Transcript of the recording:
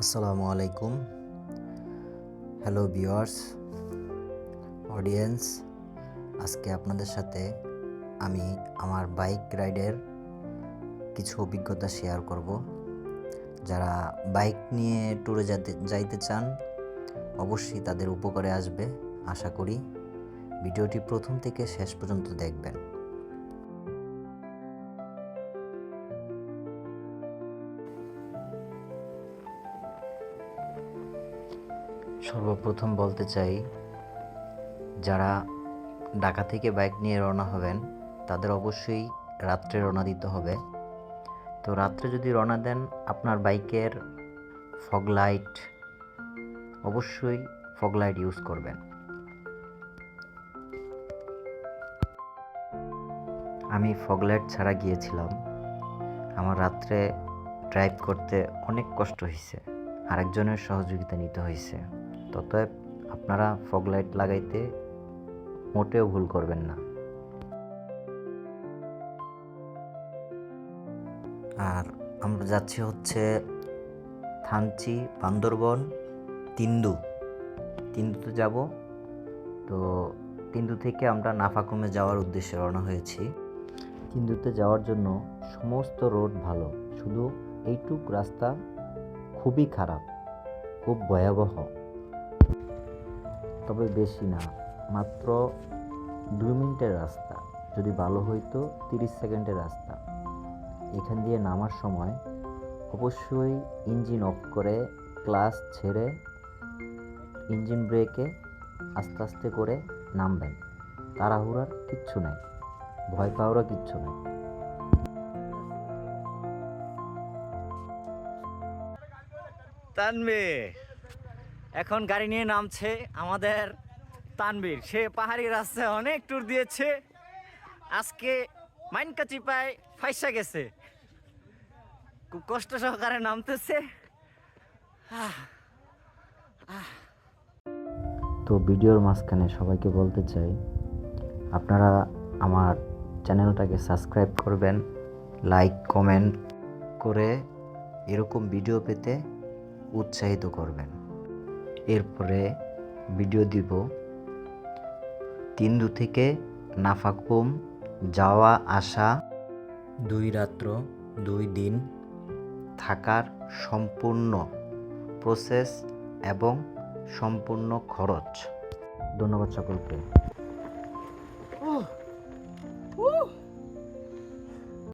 আসসালামু আলাইকুম। Hello viewers, audience. আজকে আপনাদের সাথে আমি আমার বাইক রাইডের কিছু অভিজ্ঞতা শেয়ার করব। যারা বাইক নিয়ে ট্যুরে যাইতে চান অবশ্যই তাদের উপকারে আসবে আশা করি। ভিডিওটি প্রথম থেকে শেষ পর্যন্ত দেখবেন। সর্বপ্রথম বলতে চাই, যারা ঢাকা থেকে বাইক নিয়ে রওনা হবেন তাদের অবশ্যই রাত্রে রওনা দিতে হবে। তো রাত্রে যদি রওনা দেন, আপনার বাইকের অবশ্যই ফগ লাইট ইউজ করবেন। আমি ফগ লাইট ছাড়া গিয়েছিলাম। আমার রাত্রে ড্রাইভ করতে অনেক কষ্ট হয়েছে, আরেকজনের সহযোগিতা নিতে হয়েছে। ততএব আপনারা ফগ লাইট লাগাইতে মোটেও ভুল করবেন না। আর আমরা যাচ্ছি হচ্ছে থানচি, বান্দরবন, তিন্দুতে যাব। তো তিন্দু থেকে আমরা নাফাকুমে যাওয়ার উদ্দেশ্যে রওনা হয়েছি। তিন্দুতে যাওয়ার জন্য সমস্ত রোড ভালো, শুধু এইটুক রাস্তা খুবই খারাপ, খুব ভয়াবহ। তবে বেশি না, মাত্র 2 মিনিটের রাস্তা, যদি ভালো হইতো 30 সেকেন্ডের রাস্তা। এখান দিয়ে নামার সময় অবশ্যই ইঞ্জিন অফ করে ক্লাচ ছেড়ে ইঞ্জিন ব্রেকে আস্তে আস্তে করে নামবেন। তাড়াহুড়ার কিচ্ছু নাই, ভয় পাওয়ারও কিচ্ছু নাই। তানবীর এখন গাড়ি নিয়ে নামছে আমাদের তানবীর। সে পাহাড়ি রাস্তায় অনেক ট্যুর দিয়েছে, আজকে মাইনকাচি পায় ফাইসা গেছে, খুব কষ্ট সহকারে নামতেছে। তো ভিডিওর মাঝখানে সবাইকে বলতে চাই, আপনারা আমার চ্যানেলটাকে সাবস্ক্রাইব করবেন, লাইক কমেন্ট করে এরকম ভিডিও পেতে উৎসাহিত করবেন। এরপরে ভিডিও দিব তিন্দু থেকে নাফাকুম যাওয়া আসা, 2 রাত্র 2 দিন থাকার সম্পূর্ণ প্রসেস এবং সম্পূর্ণ খরচ। ধন্যবাদ সকলকে।